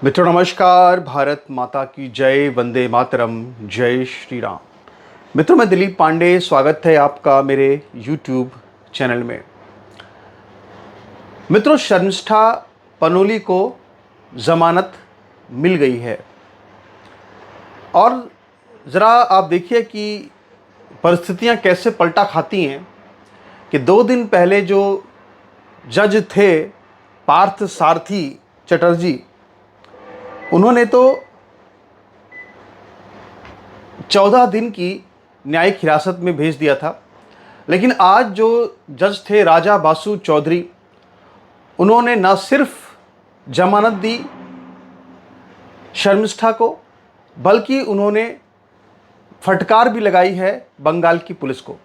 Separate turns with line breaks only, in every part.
मित्रों नमस्कार। भारत माता की जय, वंदे मातरम, जय श्री राम। मित्रों मैं दिलीप पांडे, स्वागत है आपका मेरे YouTube चैनल में। मित्रों शर्मिष्ठा पनोली को ज़मानत मिल गई है और ज़रा आप देखिए कि परिस्थितियां कैसे पलटा खाती हैं कि 2 दिन पहले जो जज थे पार्थ सारथी चटर्जी, उन्होंने तो 14 दिन की न्यायिक हिरासत में भेज दिया था। लेकिन आज जो जज थे राजा बासु चौधरी, उन्होंने न सिर्फ जमानत दी शर्मिष्ठा को, बल्कि उन्होंने फटकार भी लगाई है बंगाल की पुलिस को।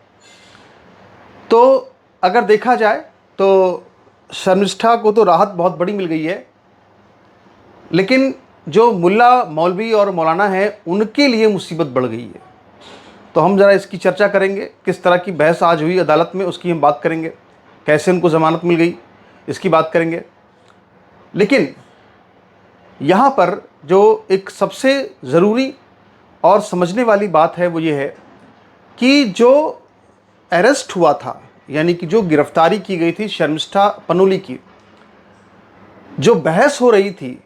तो अगर देखा जाए तो शर्मिष्ठा को तो राहत बहुत बड़ी मिल गई है, लेकिन जो मुल्ला मौलवी और मौलाना हैं उनके लिए मुसीबत बढ़ गई है। तो हम ज़रा इसकी चर्चा करेंगे, किस तरह की बहस आज हुई अदालत में उसकी हम बात करेंगे, कैसे उनको ज़मानत मिल गई इसकी बात करेंगे। लेकिन यहाँ पर जो एक सबसे ज़रूरी और समझने वाली बात है वो ये है कि जो अरेस्ट हुआ था, यानी कि जो गिरफ्तारी की गई थी शर्मिष्ठा पनोली की, जो बहस हो रही थी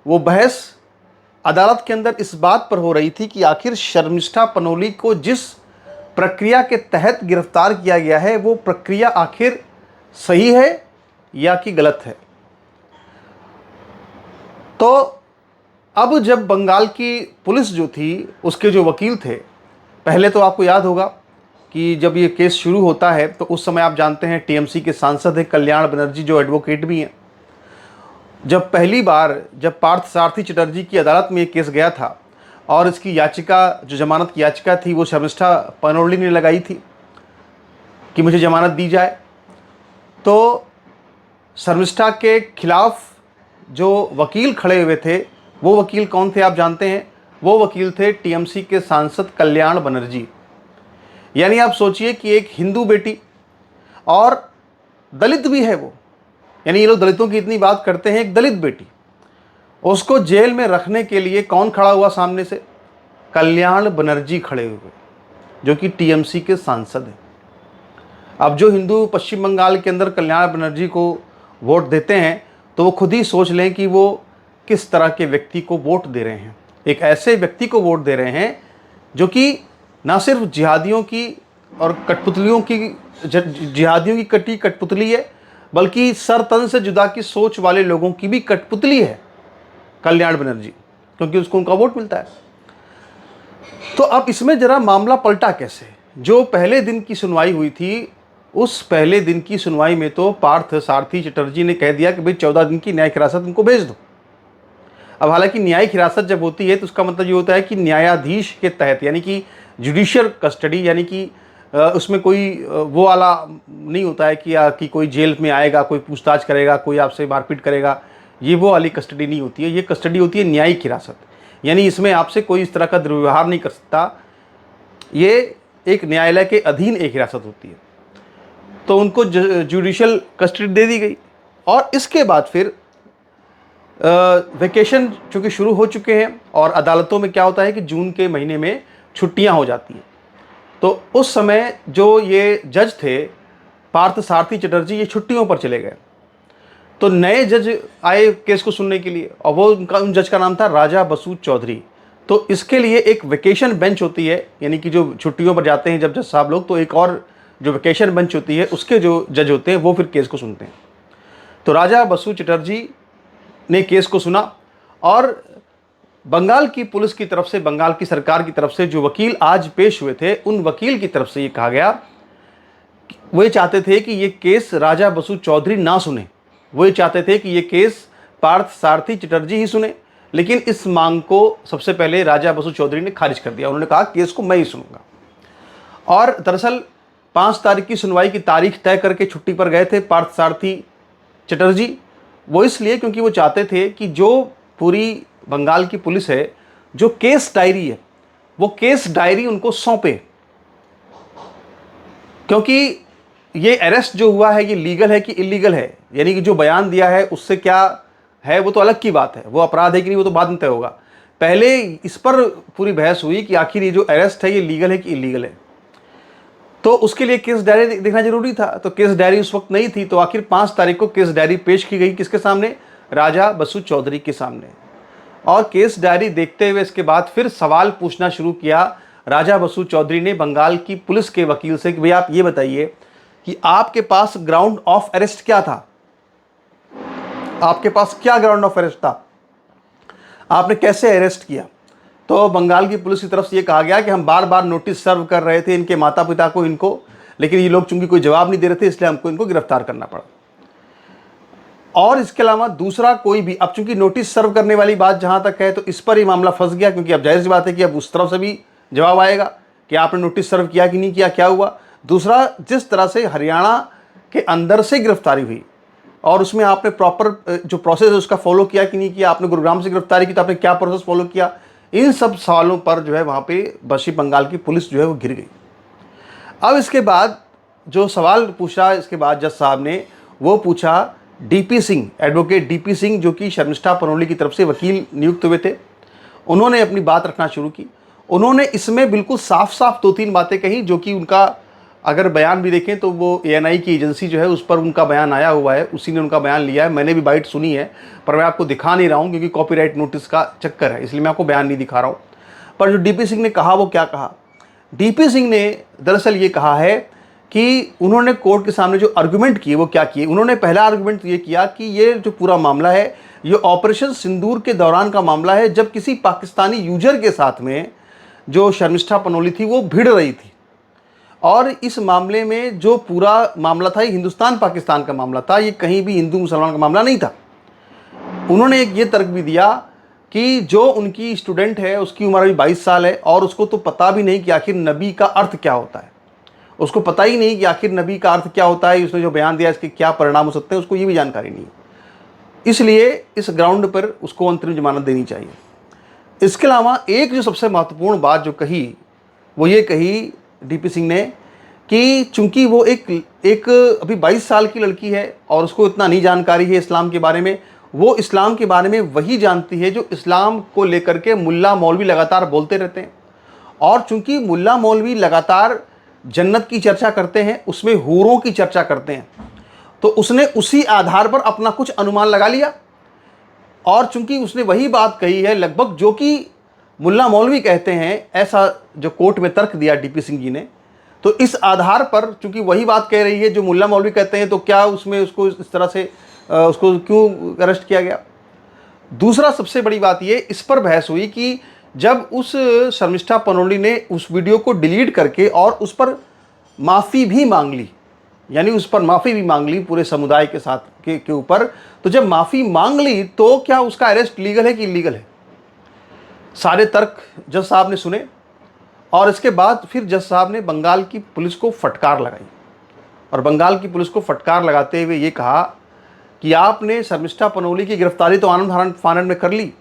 वो बहस अदालत के अंदर इस बात पर हो रही थी कि आखिर शर्मिष्ठा पनोली को जिस प्रक्रिया के तहत गिरफ्तार किया गया है वो प्रक्रिया आखिर सही है या कि गलत है। तो अब जब बंगाल की पुलिस जो थी, उसके जो वकील थे, पहले तो आपको याद होगा कि जब ये केस शुरू होता है तो उस समय आप जानते हैं टीएमसी के सांसद हैं कल्याण बनर्जी, जो एडवोकेट भी हैं। जब पहली बार जब पार्थ सारथी चटर्जी की अदालत में ये केस गया था और इसकी याचिका, जो जमानत की याचिका थी, वो शर्मिष्ठा पनोली ने लगाई थी कि मुझे जमानत दी जाए। तो शर्मिष्ठा के खिलाफ जो वकील खड़े हुए थे, वो वकील कौन थे आप जानते हैं? वो वकील थे टीएमसी के सांसद कल्याण बनर्जी। यानी आप सोचिए कि एक हिंदू बेटी और दलित भी है वो, यानी ये लोग दलितों की इतनी बात करते हैं, एक दलित बेटी, उसको जेल में रखने के लिए कौन खड़ा हुआ सामने से? कल्याण बनर्जी खड़े हुए, जो कि टीएमसी के सांसद हैं। अब जो हिंदू पश्चिम बंगाल के अंदर कल्याण बनर्जी को वोट देते हैं, तो वो खुद ही सोच लें कि वो किस तरह के व्यक्ति को वोट दे रहे हैं। एक ऐसे व्यक्ति को वोट दे रहे हैं जो कि ना सिर्फ जिहादियों की और कठपुतलियों की, जिहादियों की कटी कठपुतली है, बल्कि सर तन से जुदा की सोच वाले लोगों की भी कठपुतली है कल्याण बनर्जी, क्योंकि उसको उनका वोट मिलता है। तो अब इसमें जरा मामला पलटा कैसे? जो पहले दिन की सुनवाई हुई थी, उस पहले दिन की सुनवाई में तो पार्थ सारथी चटर्जी ने कह दिया कि भाई 14 दिन की न्यायिक हिरासत इनको भेज दो। अब हालांकि न्यायिक हिरासत जब होती है तो उसका मतलब ये होता है कि न्यायाधीश के तहत, यानी कि जुडिशियल कस्टडी, यानी कि उसमें कोई वो वाला नहीं होता है कि कोई जेल में आएगा, कोई पूछताछ करेगा, कोई आपसे मारपीट करेगा। ये वो वाली कस्टडी नहीं होती है। ये कस्टडी होती है न्यायिक हिरासत, यानी इसमें आपसे कोई इस तरह का दुर्व्यवहार नहीं कर सकता। ये एक न्यायालय के अधीन एक हिरासत होती है। तो उनको जुडिशियल कस्टडी दे दी गई और इसके बाद फिर वेकेशन चूँकि शुरू हो चुके हैं और अदालतों में क्या होता है कि जून के महीने में छुट्टियां हो जाती हैं। तो उस समय जो ये जज थे पार्थ सारथी चटर्जी, ये छुट्टियों पर चले गए। तो नए जज आए केस को सुनने के लिए और वो उन जज का नाम था राजा बसु चौधरी। तो इसके लिए एक वेकेशन बेंच होती है, यानी कि जो छुट्टियों पर जाते हैं जब जज साहब लोग, तो एक और जो वेकेशन बेंच होती है उसके जो जज होते हैं वो फिर केस को सुनते हैं। तो राजा बसु चटर्जी ने केस को सुना और बंगाल की पुलिस की तरफ से, बंगाल की सरकार की तरफ से जो वकील आज पेश हुए थे, उन वकील की तरफ से ये कहा गया, वो ये चाहते थे कि ये केस राजा बसु चौधरी ना सुने, वो ये चाहते थे कि ये केस पार्थ सारथी चटर्जी ही सुने। लेकिन इस मांग को सबसे पहले राजा बसु चौधरी ने खारिज कर दिया। उन्होंने कहा केस को मैं ही सुनूंगा। और दरअसल 5 तारीख की सुनवाई की तारीख तय करके छुट्टी पर गए थे पार्थ सारथी चटर्जी। वो इसलिए क्योंकि वो चाहते थे कि जो पूरी बंगाल की पुलिस है, जो केस डायरी है, वो केस डायरी उनको सौंपे, क्योंकि ये अरेस्ट जो हुआ है ये लीगल है कि इलीगल है, यानी कि जो बयान दिया है उससे क्या है वो तो अलग की बात है, वो अपराध है कि नहीं वो तो बाद में तय होगा। पहले इस पर पूरी बहस हुई कि आखिर ये जो अरेस्ट है ये लीगल है कि इलीगल है। तो उसके लिए केस डायरी देखना जरूरी था, तो केस डायरी उस वक्त नहीं थी, तो आखिर 5 तारीख को केस डायरी पेश की गई किसके सामने? राजा बसु चौधरी के सामने। और केस डायरी देखते हुए इसके बाद फिर सवाल पूछना शुरू किया राजा बसु चौधरी ने बंगाल की पुलिस के वकील से कि भाई आप ये बताइए कि आपके पास ग्राउंड ऑफ अरेस्ट क्या था, आपके पास क्या ग्राउंड ऑफ अरेस्ट था, आपने कैसे अरेस्ट किया? तो बंगाल की पुलिस की तरफ से ये कहा गया कि हम बार बार नोटिस सर्व कर रहे थे इनके माता पिता को, इनको, लेकिन ये लोग चूंकि कोई जवाब नहीं दे रहे थे इसलिए हमको इनको गिरफ्तार करना पड़ा। और इसके अलावा दूसरा कोई भी, अब चूंकि नोटिस सर्व करने वाली बात जहां तक है तो इस पर ही मामला फंस गया, क्योंकि अब जाहिर सी बात है कि अब उस तरफ से भी जवाब आएगा कि आपने नोटिस सर्व किया कि नहीं किया, क्या हुआ। दूसरा, जिस तरह से हरियाणा के अंदर से गिरफ्तारी हुई और उसमें आपने प्रॉपर जो प्रोसेस है उसका फॉलो किया कि नहीं किया, आपने गुरुग्राम से गिरफ्तारी की तो आपने क्या प्रोसेस फॉलो किया, इन सब सवालों पर जो है वहाँ पे पश्चिम बंगाल की पुलिस जो है वो घिर गई। अब इसके बाद जो सवाल पूछा इसके बाद जज साहब ने, वो पूछा DP Singh, advocate DP Singh, जो कि शर्मिष्ठा पनोली की तरफ से वकील नियुक्त हुए थे। उन्होंने अपनी बात रखना शुरू की। उन्होंने इसमें बिल्कुल साफ साफ 2-3 बातें कही, जो कि उनका अगर बयान भी देखें तो वो ANI की एजेंसी जो है उस पर उनका बयान आया हुआ है, उसी ने उनका बयान लिया है। मैंने भी बाइट सुनी है, पर मैं आपको दिखा नहीं रहा हूँ क्योंकि कॉपीराइट नोटिस का चक्कर है, इसलिए मैं आपको बयान नहीं दिखा रहा हूँ। पर जो डीपी सिंह ने कहा वो क्या कहा? डीपी सिंह ने दरअसल ये कहा है कि उन्होंने कोर्ट के सामने जो आर्गुमेंट किए वो क्या किए। उन्होंने पहला आर्गुमेंट ये किया कि ये जो पूरा मामला है ये ऑपरेशन सिंदूर के दौरान का मामला है, जब किसी पाकिस्तानी यूजर के साथ में जो शर्मिष्ठा पनोली थी वो भिड़ रही थी, और इस मामले में जो पूरा मामला था ये हिंदुस्तान पाकिस्तान का मामला था, ये कहीं भी हिंदू मुसलमान का मामला नहीं था। उन्होंने एक ये तर्क भी दिया कि जो उनकी स्टूडेंट है उसकी उम्र अभी 22 साल है और उसको तो पता भी नहीं कि आखिर नबी का अर्थ क्या होता है, उसको पता ही नहीं कि आखिर नबी का अर्थ क्या होता है, उसने जो बयान दिया इसके क्या परिणाम हो सकते हैं, उसको ये भी जानकारी नहीं है। इसलिए इस ग्राउंड पर उसको अंतरिम जमानत देनी चाहिए। इसके अलावा एक जो सबसे महत्वपूर्ण बात जो कही वो ये कही डीपी सिंह ने कि चूंकि वो एक अभी 22 साल की लड़की है और उसको इतना नहीं जानकारी है इस्लाम के बारे में, वो इस्लाम के बारे में वही जानती है जो इस्लाम को लेकर के मुल्ला मौलवी लगातार बोलते रहते हैं। और चूंकि मुल्ला मौलवी लगातार जन्नत की चर्चा करते हैं, उसमें हूरों की चर्चा करते हैं, तो उसने उसी आधार पर अपना कुछ अनुमान लगा लिया। और चूंकि उसने वही बात कही है लगभग जो कि मुल्ला मौलवी कहते हैं, ऐसा जो कोर्ट में तर्क दिया डीपी सिंह जी ने, तो इस आधार पर चूंकि वही बात कह रही है जो मुल्ला मौलवी कहते हैं, तो क्या उसमें उसको इस तरह से उसको क्यों अरेस्ट किया गया। दूसरा सबसे बड़ी बात ये, इस पर बहस हुई कि जब उस शर्मिष्ठा पनोली ने उस वीडियो को डिलीट करके और उस पर माफ़ी भी मांग ली, यानी उस पर माफ़ी भी मांग ली पूरे समुदाय के साथ के ऊपर, तो जब माफ़ी मांग ली तो क्या उसका अरेस्ट लीगल है कि इलीगल है? सारे तर्क जज साहब ने सुने और इसके बाद फिर जज साहब ने बंगाल की पुलिस को फटकार लगाई, और बंगाल की पुलिस को फटकार लगाते हुए ये कहा कि आपने शर्मिष्ठा पनोली की गिरफ्तारी तो आनंद फानंद में कर ली,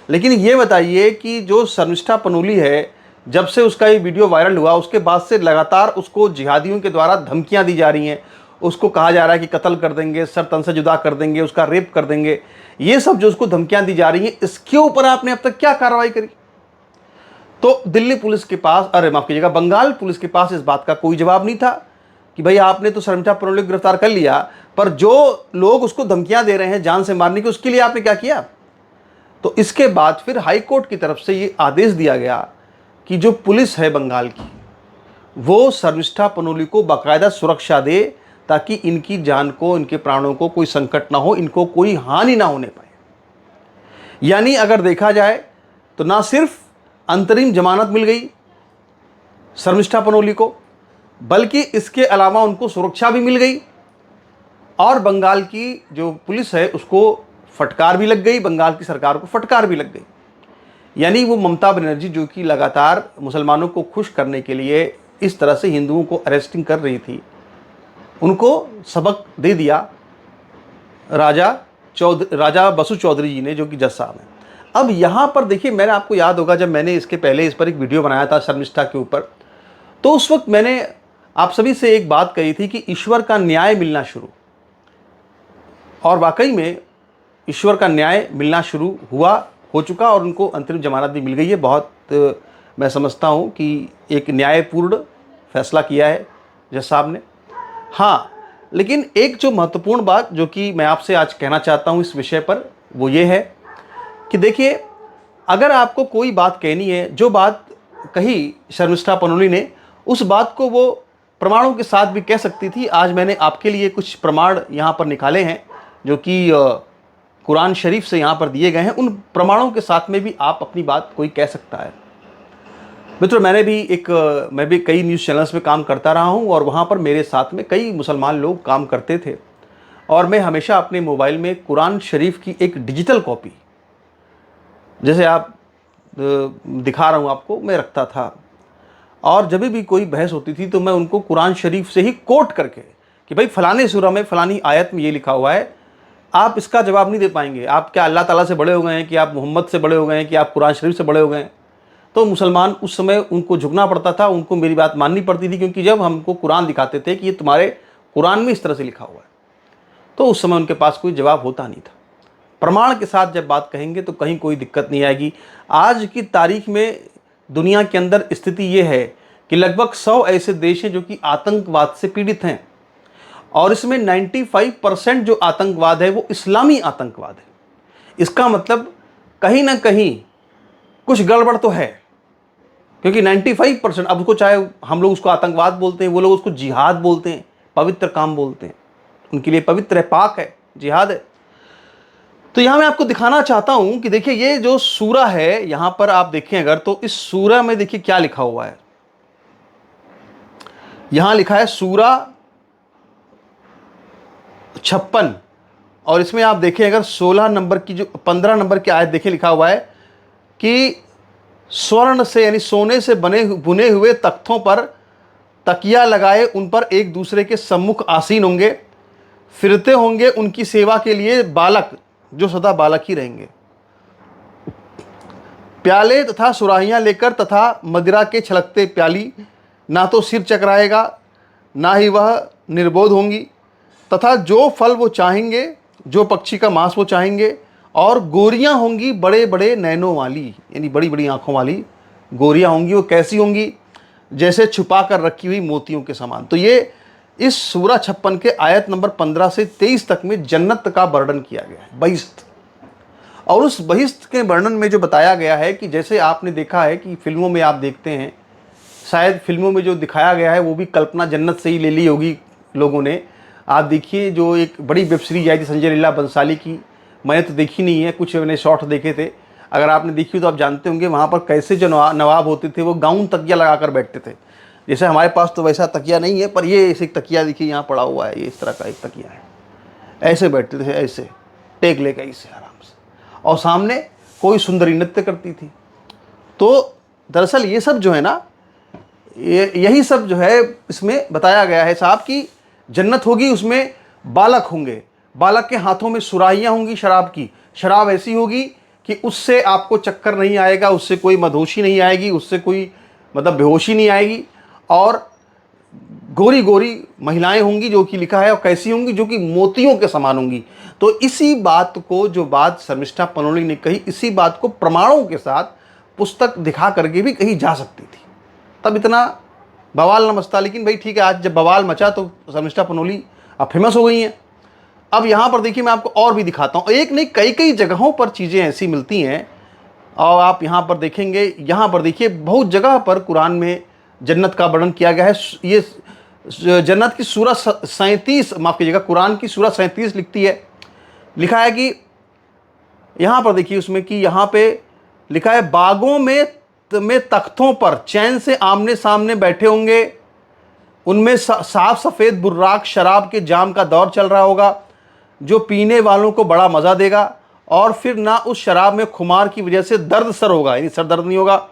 लेकिन ये बताइए कि जो शर्मिष्ठा पनोली है, जब से उसका ये वीडियो वायरल हुआ उसके बाद से लगातार उसको जिहादियों के द्वारा धमकियां दी जा रही हैं, उसको कहा जा रहा है कि कत्ल कर देंगे, सर तन से जुदा कर देंगे, उसका रेप कर देंगे, ये सब जो उसको धमकियां दी जा रही हैं, इसके ऊपर आपने अब तक क्या कार्रवाई करी? तो दिल्ली पुलिस के पास, अरे माफ कीजिएगा, बंगाल पुलिस के पास इस बात का कोई जवाब नहीं था कि भाई आपने तो शर्मिष्ठा पनोली को गिरफ्तार कर लिया, पर जो लोग उसको धमकियां दे रहे हैं जान से मारने की, उसके लिए आपने क्या किया? तो इसके बाद फिर हाई कोर्ट की तरफ से ये आदेश दिया गया कि जो पुलिस है बंगाल की वो शर्मिष्ठा पनोली को बाकायदा सुरक्षा दे, ताकि इनकी जान को, इनके प्राणों को कोई संकट ना हो, इनको कोई हानि ना होने पाए। यानी अगर देखा जाए तो ना सिर्फ अंतरिम जमानत मिल गई शर्मिष्ठा पनोली को, बल्कि इसके अलावा उनको सुरक्षा भी मिल गई, और बंगाल की जो पुलिस है उसको फटकार भी लग गई, बंगाल की सरकार को फटकार भी लग गई। यानी वो ममता बनर्जी जो कि लगातार मुसलमानों को खुश करने के लिए इस तरह से हिंदुओं को अरेस्टिंग कर रही थी, उनको सबक दे दिया राजा बसु चौधरी जी ने, जो कि जज साहब हैं। अब यहाँ पर देखिए, मैंने, आपको याद होगा जब मैंने इसके पहले इस पर एक वीडियो बनाया था शर्मिष्ठा के ऊपर, तो उस वक्त मैंने आप सभी से एक बात कही थी कि ईश्वर का न्याय मिलना शुरू, और वाकई में ईश्वर का न्याय मिलना शुरू हो चुका और उनको अंतरिम जमानत भी मिल गई है। बहुत मैं समझता हूँ कि एक न्यायपूर्ण फैसला किया है जज साहब ने। हाँ, लेकिन एक जो महत्वपूर्ण बात जो कि मैं आपसे आज कहना चाहता हूँ इस विषय पर, वो ये है कि देखिए, अगर आपको कोई बात कहनी है, जो बात कही शर्मिष्ठा पनोली ने, उस बात को वो प्रमाणों के साथ भी कह सकती थी। आज मैंने आपके लिए कुछ प्रमाण यहाँ पर निकाले हैं जो कि कुरान शरीफ से यहाँ पर दिए गए हैं। उन प्रमाणों के साथ में भी आप अपनी बात कोई कह सकता है। मित्रों, मैं भी कई न्यूज़ चैनल्स में काम करता रहा हूँ और वहाँ पर मेरे साथ में कई मुसलमान लोग काम करते थे और मैं हमेशा अपने मोबाइल में कुरान शरीफ की एक डिजिटल कॉपी, जैसे आप दिखा रहा हूँ आपको, मैं रखता था। और जब भी कोई बहस होती थी तो मैं उनको कुरान शरीफ से ही कोट करके कि भाई फलाने सूरा में फलानी आयत में ये लिखा हुआ है, आप इसका जवाब नहीं दे पाएंगे। आप क्या अल्लाह ताला से बड़े हो गए हैं, कि आप मोहम्मद से बड़े हो गए हैं, कि आप कुरान शरीफ से बड़े हो गए हैं? तो मुसलमान उस समय उनको झुकना पड़ता था, उनको मेरी बात माननी पड़ती थी, क्योंकि जब हमको कुरान दिखाते थे कि ये तुम्हारे कुरान में इस तरह से लिखा हुआ है, तो उस समय उनके पास कोई जवाब होता नहीं था। प्रमाण के साथ जब बात कहेंगे तो कहीं कोई दिक्कत नहीं आएगी। आज की तारीख में दुनिया के अंदर स्थिति ये है कि लगभग 100 ऐसे देश हैं जो कि आतंकवाद से पीड़ित हैं और इसमें 95% जो आतंकवाद है वो इस्लामी आतंकवाद है। इसका मतलब कहीं ना कहीं कुछ गड़बड़ तो है, क्योंकि 95%, अब उसको चाहे हम लोग उसको आतंकवाद बोलते हैं, वो लोग उसको जिहाद बोलते हैं, पवित्र काम बोलते हैं, उनके लिए पवित्र है, पाक है, जिहाद है। तो यहां मैं आपको दिखाना चाहता हूं कि देखिए ये जो सूरा है, यहां पर आप देखें अगर, तो इस सूरा में देखिए क्या लिखा हुआ है। यहां लिखा है सूरा 56 और इसमें आप देखें अगर 16 नंबर की जो 15 नंबर की आयत देखें, लिखा हुआ है कि स्वर्ण से यानी सोने से बुने हुए तख्तों पर तकिया लगाए उन पर एक दूसरे के सम्मुख आसीन होंगे, फिरते होंगे उनकी सेवा के लिए बालक जो सदा बालक ही रहेंगे, प्याले तथा सुराहियां लेकर तथा मदिरा के छलकते प्याली, ना तो सिर चकराएगा ना ही वह निर्बोध होंगी, तथा जो फल वो चाहेंगे, जो पक्षी का मांस वो चाहेंगे, और गोरियां होंगी बड़े बड़े नैनों वाली, यानी बड़ी बड़ी आंखों वाली गोरियां होंगी। वो कैसी होंगी? जैसे छुपा कर रखी हुई मोतियों के समान। तो ये इस सूरा 56 के आयत नंबर 15 से 23 तक में जन्नत का वर्णन किया गया है, बहिश्त। और उस बहिश्त के वर्णन में जो बताया गया है कि जैसे आपने देखा है कि फिल्मों में आप देखते हैं, शायद फिल्मों में जो दिखाया गया है वो भी कल्पना जन्नत से ही ले ली होगी लोगों ने। आप देखिए जो एक बड़ी वेब सीरीज आई थी संजय लीला बंसाली की, मैंने तो देखी नहीं है, कुछ मैंने शॉर्ट देखे थे, अगर आपने देखी हो तो आप जानते होंगे वहाँ पर कैसे जो नवाब होते थे वो गाउन तकिया लगा कर बैठते थे। जैसे हमारे पास तो वैसा तकिया नहीं है, पर ये ऐसे एक तकिया देखिए यहाँ पड़ा हुआ है, ये इस तरह का एक तकिया है, ऐसे बैठते थे, ऐसे टेक लेकर ऐसे आराम से, और सामने कोई सुंदरी नृत्य करती थी। तो दरअसल ये सब जो है ना, यही सब जो है इसमें बताया गया है साहब कि जन्नत होगी, उसमें बालक होंगे, बालक के हाथों में सुराहियां होंगी शराब की, शराब ऐसी होगी कि उससे आपको चक्कर नहीं आएगा, उससे कोई मदहोशी नहीं आएगी, उससे कोई मतलब बेहोशी नहीं आएगी, और गोरी गोरी महिलाएं होंगी जो कि लिखा है, और कैसी होंगी? जो कि मोतियों के समान होंगी। तो इसी बात को, जो बात शर्मिष्ठा पनोली ने कही, इसी बात को प्रमाणों के साथ पुस्तक दिखा करके भी कही जा सकती थी, तब इतना बवाल न मचता। लेकिन भाई ठीक है, आज जब बवाल मचा तो शर्मिष्ठा पनोली अब फेमस हो गई हैं। अब यहाँ पर देखिए मैं आपको और भी दिखाता हूँ, एक नहीं कई कई जगहों पर चीज़ें ऐसी मिलती हैं, और आप यहाँ पर देखेंगे, यहाँ पर देखिए बहुत जगह पर कुरान में जन्नत का वर्णन किया गया है। ये जन्नत की सूरा 37, माफ़ कीजिएगा, कुरान की सूरा 37 लिखती है, लिखा है कि यहाँ पर देखिए उसमें कि यहाँ पे लिखा है बागों में तख्तों पर चैन से आमने सामने बैठे होंगे, उनमें साफ सफ़ेद बुर्राक शराब के जाम का दौर चल रहा होगा जो पीने वालों को बड़ा मज़ा देगा, और फिर ना उस शराब में खुमार की वजह से दर्द सर होगा, यानी सर दर्द नहीं होगा,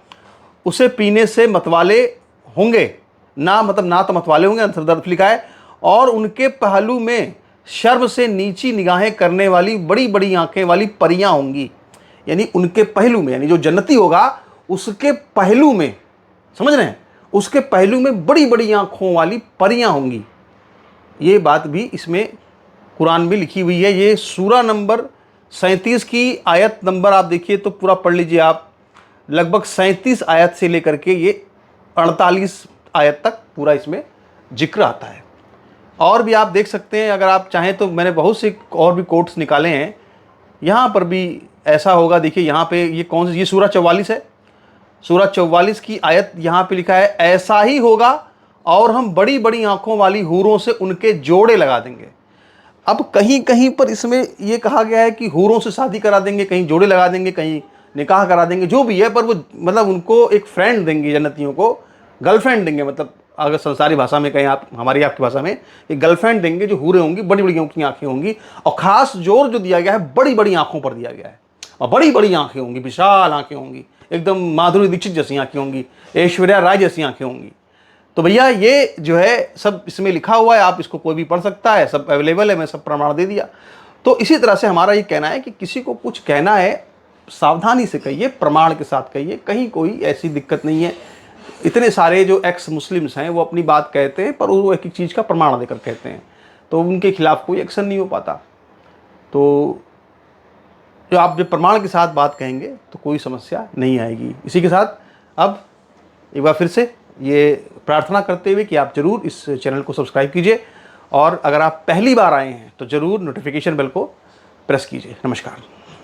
उसे पीने से मतवाले होंगे, ना मतलब ना तो मतवाले होंगे ना सर दर्द, लिखा है। और उनके पहलू में शर्म से नीची निगाहें करने वाली बड़ी बड़ी आंखें वाली परियां होंगी, यानी उनके पहलू में, यानी जो जन्नती होगा उसके पहलू में, समझ रहे हैं, उसके पहलू में बड़ी बड़ी आंखों वाली परियां होंगी। ये बात भी इसमें कुरान में लिखी हुई है। ये सूरा नंबर 37 की आयत नंबर आप देखिए तो पूरा पढ़ लीजिए आप। लगभग 37 आयत से लेकर के ये 48 आयत तक पूरा इसमें जिक्र आता है। और भी आप देख सकते हैं, अगर आप चाहें तो मैंने बहुत से और भी कोट्स निकाले हैं, यहाँ पर भी ऐसा होगा। देखिए यहाँ पे ये कौन सी, ये सूरह 44 है। सूरह 44 की आयत यहाँ पे लिखा है, ऐसा ही होगा और हम बड़ी बड़ी आंखों वाली हूरों से उनके जोड़े लगा देंगे। अब कहीं कहीं पर इसमें ये कहा गया है कि हूरों से शादी करा देंगे, कहीं जोड़े लगा देंगे, कहीं निकाह करा देंगे, जो भी है, पर वो मतलब उनको एक फ्रेंड देंगे, जन्नतियों को गर्लफ्रेंड देंगे। मतलब अगर संसारी भाषा में कहें, आप हमारी आपकी भाषा में, एक गर्लफ्रेंड देंगे जो हूरें होंगी, बड़ी बड़ी उनकी आंखें होंगी। और खास जोर जो दिया गया है बड़ी बड़ी आंखों पर दिया गया है। और बड़ी बड़ी आंखें होंगी, विशाल आंखें होंगी, एकदम माधुरी दीक्षित जैसी आंखें होंगी, ऐश्वर्या राय जैसी आंखें होंगी। तो भैया ये जो है सब इसमें लिखा हुआ है, आप इसको कोई भी पढ़ सकता है, सब अवेलेबल है, मैं सब प्रमाण दे दिया। तो इसी तरह से हमारा ये कहना है कि किसी को कुछ कहना है सावधानी से कहिए, प्रमाण के साथ कहिए, कहीं कोई ऐसी दिक्कत नहीं है। इतने सारे जो एक्स मुस्लिम्स हैं वो अपनी बात कहते हैं, पर वो एक एक चीज़ का प्रमाण देकर कहते हैं, तो उनके खिलाफ कोई एक्शन नहीं हो पाता। तो जो आप जब प्रमाण के साथ बात कहेंगे तो कोई समस्या नहीं आएगी। इसी के साथ अब एक बार फिर से ये प्रार्थना करते हुए कि आप ज़रूर इस चैनल को सब्सक्राइब कीजिए, और अगर आप पहली बार आए हैं तो ज़रूर नोटिफिकेशन बेल को प्रेस कीजिए। नमस्कार।